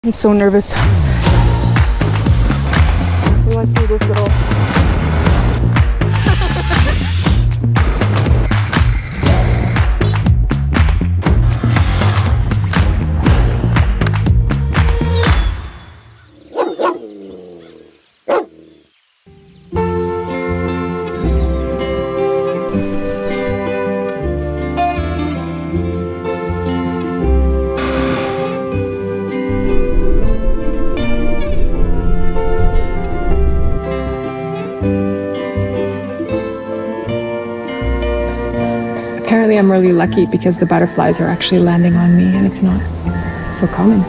I'm so nervous. We went through this little... Apparently I'm really lucky because the butterflies are actually landing on me and it's not so common.